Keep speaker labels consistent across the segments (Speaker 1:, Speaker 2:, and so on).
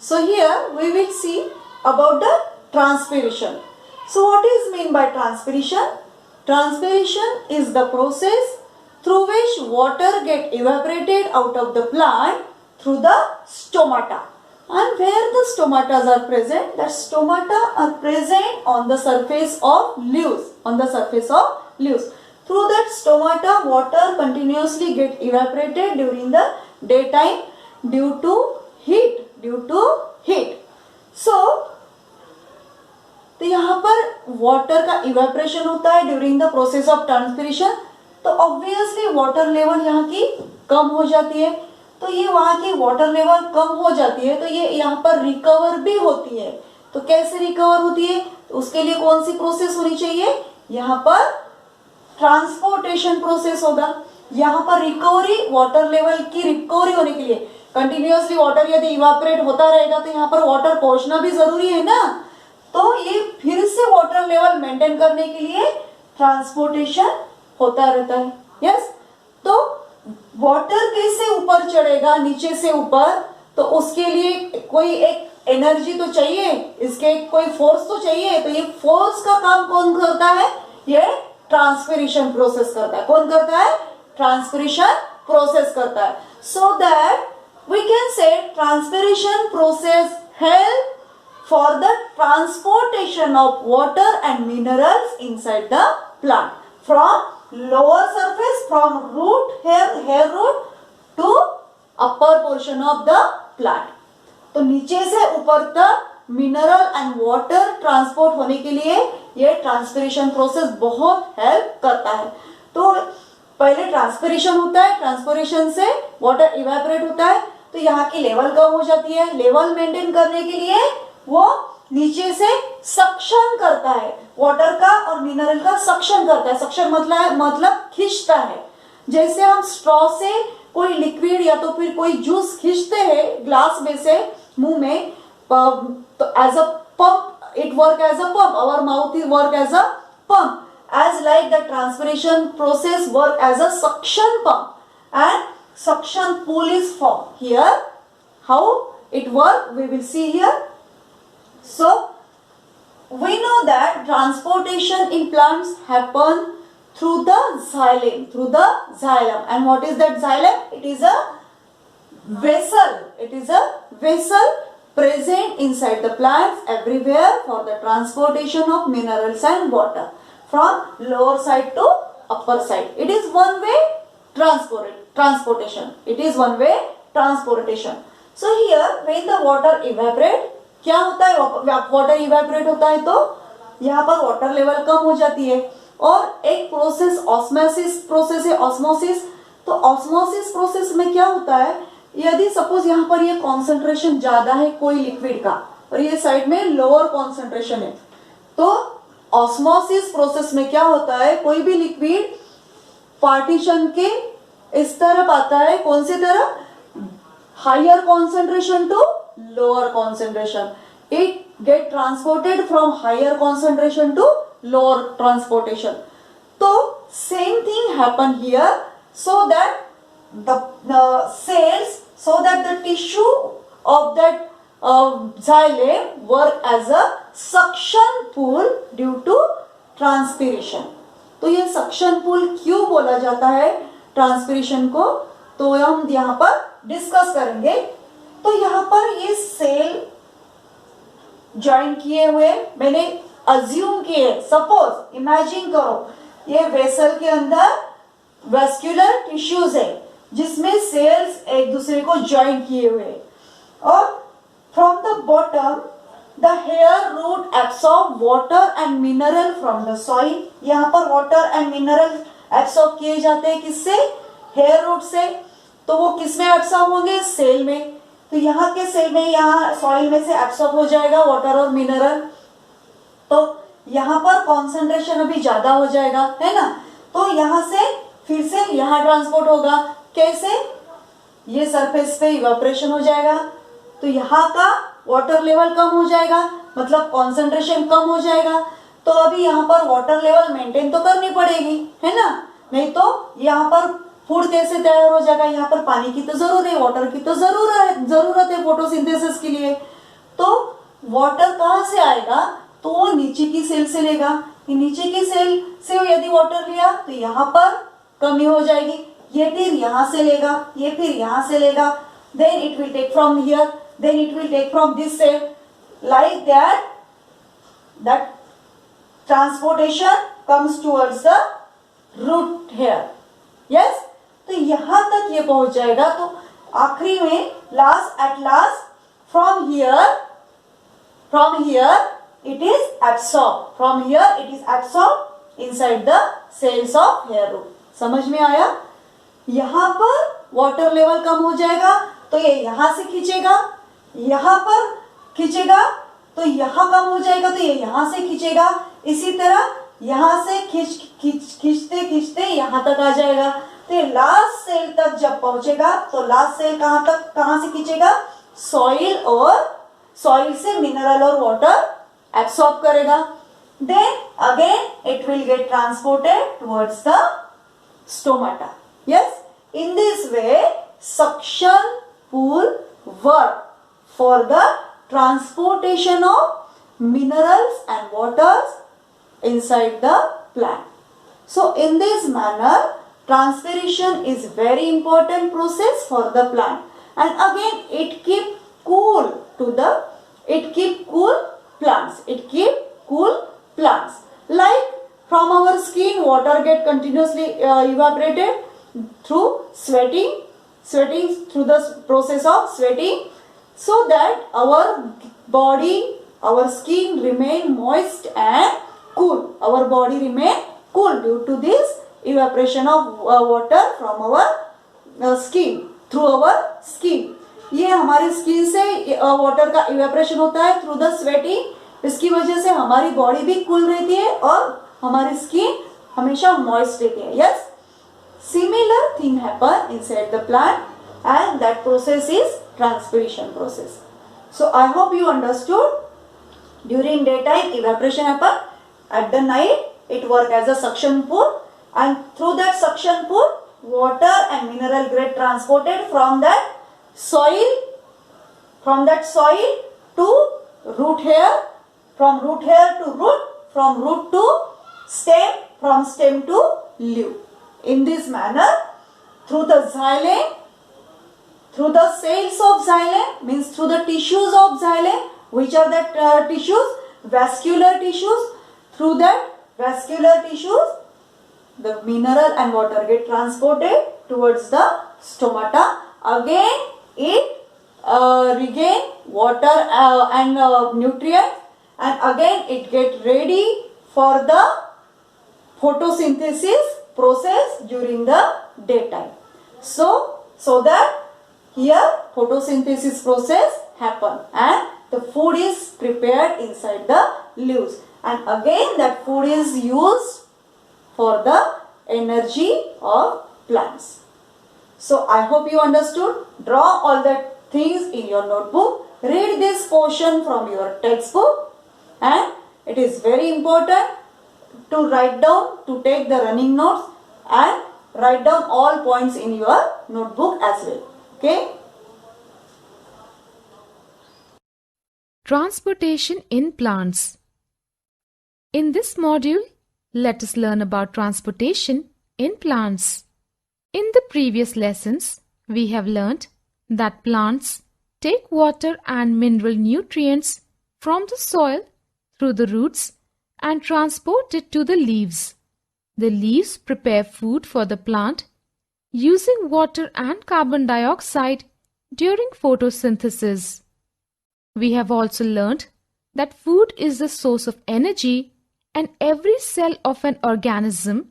Speaker 1: So here we will see about the transpiration. So what is mean by transpiration? Transpiration is the process through which water get evaporated out of the plant through the stomata. And where the stomatas are present, the stomata are present on the surface of leaves, Through that stomata, water continuously get evaporated during the daytime due to heat. तो यहाँ पर water का evaporation होता है during the process of transpiration, तो obviously water level यहाँ की कम हो जाती है। तो ये वहाँ की वाटर लेवल कम हो जाती है तो ये यहाँ पर रिकवर भी होती है। तो कैसे रिकवर होती है? तो उसके लिए कौन सी प्रोसेस होनी चाहिए? यहाँ पर ट्रांसपोर्टेशन प्रोसेस होगा। यहाँ पर रिकवरी, वाटर लेवल की रिकवरी होने के लिए कंटिन्यूअसली वाटर यदि इवापोरेट होता रहेगा तो यहाँ पर वाटर पहुंचना भी जरूरी है ना, तो ये फिर से वाटर लेवल मेंटेन करने के लिए ट्रांसपोर्टेशन होता रहता है। यस, तो वाटर कैसे ऊपर चढ़ेगा नीचे से ऊपर, तो उसके लिए कोई एक एनर्जी तो चाहिए, इसके कोई फोर्स तो चाहिए। तो ये फोर्स का काम कौन करता है? ये ट्रांसपिरेशन प्रोसेस करता है। कौन करता है? ट्रांसपिरेशन प्रोसेस करता है। So that we can say transpiration process help for the transportation of water and minerals inside the plant from lower surface, from hair root to upper portion of the plant. तो नीचे से ऊपर तक mineral and water transport होने के लिए ये transpiration process बहुत हेल्प करता है। तो पहले ट्रांसपिरेशन होता है, ट्रांसपिरेशन से वाटर इवेपोरेट होता है तो यहाँ की लेवल कम हो जाती है। लेवल मेंटेन करने के लिए वो नीचे से सक्शन करता है, वाटर का और मिनरल का सक्शन करता है। सक्शन मतलब खींचता है। जैसे हम स्ट्रॉ से कोई लिक्विड या तो फिर कोई जूस खींचते हैं ग्लास में से मुंह में, तो as a pump it work as a pump, our mouth is work as a pump, as like the transpiration process work as a suction pump and suction pool is formed. Here how it work we will see here. So we know that transportation in plants happen through the xylem, and what is that xylem? It is a vessel present inside the plants everywhere for the transportation of minerals and water from lower side to upper side. It is one way transportation. So here when the water evaporate, क्या होता है? Water evaporate होता है तो यहाँ पर water level कम हो जाती है और एक प्रोसेस ऑस्मोसिस प्रोसेस है, ऑस्मोसिस। तो ऑस्मोसिस प्रोसेस में क्या होता है? यदि सपोज यहाँ पर ये कॉन्सेंट्रेशन ज्यादा है कोई लिक्विड का और ये साइड में लोअर कॉन्सेंट्रेशन है, तो ऑस्मोसिस प्रोसेस में क्या होता है? कोई भी लिक्विड पार्टीशन के इस तरफ आता है। कौन सी तरफ? Higher concentration to lower concentration. It get transported from higher concentration to lower transportation. So same thing happen here, so that the cells, so that the tissue of that xylem work as a suction pool due to transpiration. तो ये suction pool क्यों बोला जाता है transpiration को, तो हम यहाँ पर डिस्कस करेंगे। तो यहाँ पर ये सेल ज्वाइन किए हुए मैंने अज्यूम किए, सपोज इमेजिन करो ये वेसल के अंदर वेस्कुलर टिश्यूज है जिसमें सेल्स एक दूसरे को ज्वाइन किए हुए, और from the bottom the hair root absorb water and mineral from the soil. यहाँ पर वाटर एंड मिनरल एब्सॉर्ब किए जाते हैं किससे? हेयर रूट से। तो वो किस में एब्सॉर्ब होंगे? सेल में। तो यहाँ के सेल में, यहाँ सॉइल में से एब्सॉर्ब हो जाएगा वाटर और मिनरल, तो यहाँ पर कॉन्सेंट्रेशन अभी ज्यादा हो जाएगा, है ना। तो यहाँ से फिर से यहाँ ट्रांसपोर्ट होगा। कैसे? ये सरफेस पे इवेपोरेशन हो जाएगा तो यहाँ का वाटर लेवल कम हो जाएगा, मतलब कॉन्सेंट्रेशन कम हो जाएगा। तो अभी यहाँ पर वाटर लेवल मेंटेन तो करनी पड़ेगी, है ना, नहीं तो यहाँ पर फूड कैसे तैयार हो जाएगा? यहाँ पर पानी की तो जरूरत है, वाटर की तो जरूरत है फोटोसिंथेसिस के लिए। तो वाटर कहाँ से आएगा, तो वो नीचे की सेल से लेगा। ये नीचे की सेल से यदि वाटर लिया तो यहाँ पर कमी हो जाएगी, ये फिर यहाँ से लेगा, ये फिर यहाँ से लेगा, then it will take from here, then it will take from this cell, like that. That transportation comes towards the root here. Yes, तो यहाँ तक ये पहुंच जाएगा। तो आखिरी में at last from here it is absorbed, from here it is absorbed inside the cells of hair root. समझ में आया? यहाँ पर वाटर लेवल कम हो जाएगा तो ये यहाँ से खींचेगा, यहाँ पर खींचेगा तो यहाँ कम हो जाएगा तो ये यहाँ से खींचेगा, इसी तरह यहाँ से खींचते खींचते यहाँ तक आ जाएगा। तो ये लास्ट सेल तक जब पहुंचेगा तो लास्ट सेल कहाँ से खींचेगा, सॉइल से मिनरल और वाटर एब्सॉर्ब करेगा। Then again it will get transported towards the stomata. Yes, in this way suction pool work for the transportation of minerals and waters inside the plant. So in this manner transpiration is very important process for the plant, and again it keep cool plants. Like from our skin water get continuously evaporated through sweating through the process of sweating, so that our body, our skin remain moist and cool. Our body remain cool due to this evaporation of water from our skin, through our skin. ये हमारी skin से water का evaporation होता है through the sweating, इसकी वजह से हमारी बॉडी भी कूल रहती है और हमारी स्किन हमेशा मॉइस्ट रहती है. Yes, similar thing happen inside the plant, and that process is transpiration process. So I hope you understood. During daytime evaporation happen, at the night it work as a suction pool, and through that suction pool water and mineral get transported from that soil to root hair, from root hair to root, from root to stem, from stem to leaf. In this manner, through the xylem, through the cells of xylem, means through the tissues of xylem, which are the tissues, vascular tissues. Through that vascular tissues, the mineral and water get transported towards the stomata. Again, it regain water and nutrients, and again it get ready for the photosynthesis process during the daytime. So that here photosynthesis process happen and the food is prepared inside the leaves, and again that food is used for the energy of plants. So I hope you understood. Draw all the things in your notebook. Read this portion from your textbook, and it is very important to write down, to take the running notes and write down all points in your notebook as well. Okay.
Speaker 2: Transportation in plants. In this module, let us learn about transportation in plants. In the previous lessons, we have learnt that plants take water and mineral nutrients from the soil through the roots and transport it to the leaves. The leaves prepare food for the plant using water and carbon dioxide during photosynthesis. We have also learnt that food is the source of energy, and every cell of an organism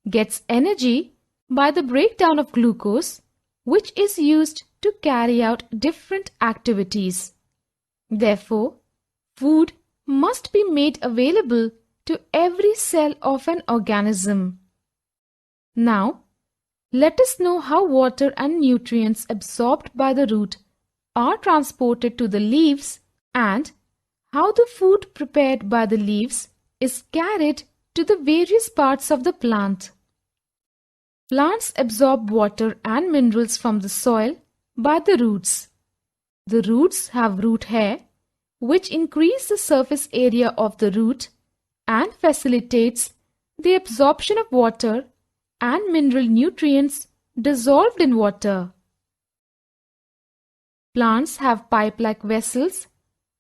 Speaker 2: gets energy by the breakdown of glucose, which is used to carry out different activities. Therefore, food must be made available to every cell of an organism. Now, let us know how water and nutrients absorbed by the root are transported to the leaves, and how the food prepared by the leaves is carried to the various parts of the plant. Plants absorb water and minerals from the soil by the roots. The roots have root hair, which increase the surface area of the root and facilitates the absorption of water and mineral nutrients dissolved in water. Plants have pipe-like vessels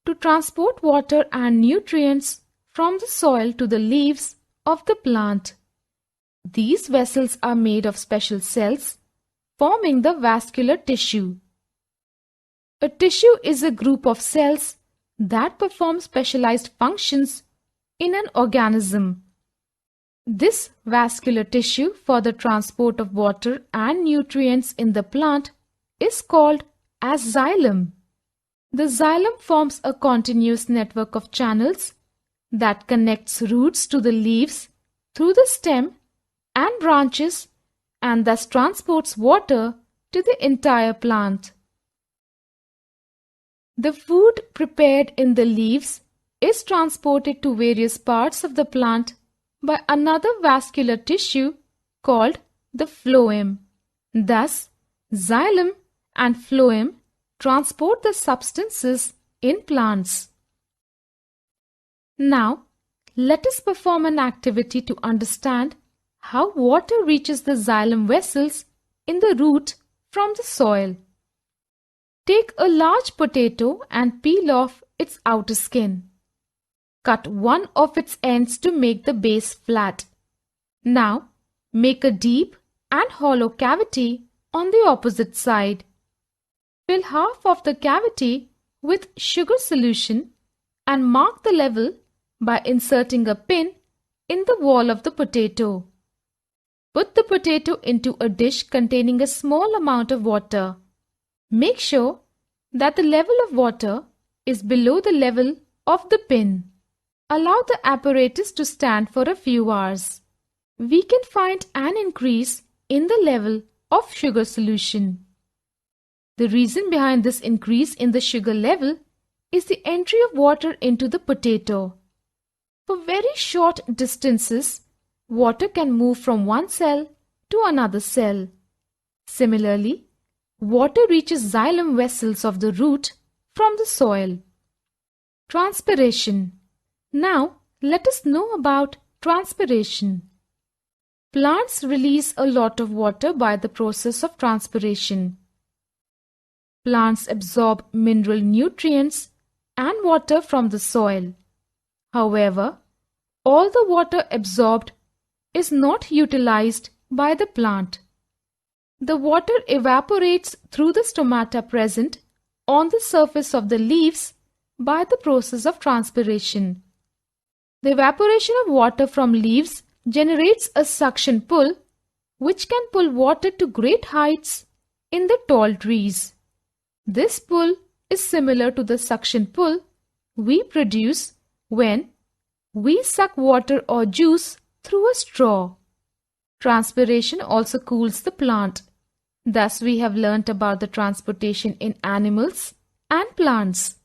Speaker 2: to transport water and nutrients from the soil to the leaves of the plant. These vessels are made of special cells forming the vascular tissue. A tissue is a group of cells that perform specialized functions in an organism. This vascular tissue for the transport of water and nutrients in the plant is called as xylem. The xylem forms a continuous network of channels that connects roots to the leaves through the stem and branches and thus transports water to the entire plant. The food prepared in the leaves is transported to various parts of the plant by another vascular tissue called the phloem. Thus, xylem and phloem transport the substances in plants. Now, let us perform an activity to understand how water reaches the xylem vessels in the root from the soil. Take a large potato and peel off its outer skin. Cut one of its ends to make the base flat. Now, make a deep and hollow cavity on the opposite side. Fill half of the cavity with sugar solution and mark the level by inserting a pin in the wall of the potato. Put the potato into a dish containing a small amount of water. Make sure that the level of water is below the level of the pin. Allow the apparatus to stand for a few hours. We can find an increase in the level of sugar solution. The reason behind this increase in the sugar level is the entry of water into the potato. For very short distances, water can move from one cell to another cell. Similarly, water reaches xylem vessels of the root from the soil. Transpiration. Now, let us know about transpiration. Plants release a lot of water by the process of transpiration. Plants absorb mineral nutrients and water from the soil. However, all the water absorbed is not utilized by the plant. The water evaporates through the stomata present on the surface of the leaves by the process of transpiration. The evaporation of water from leaves generates a suction pull which can pull water to great heights in the tall trees. This pull is similar to the suction pull we produce when we suck water or juice through a straw. Transpiration also cools the plant. Thus, we have learnt about the transportation in animals and plants.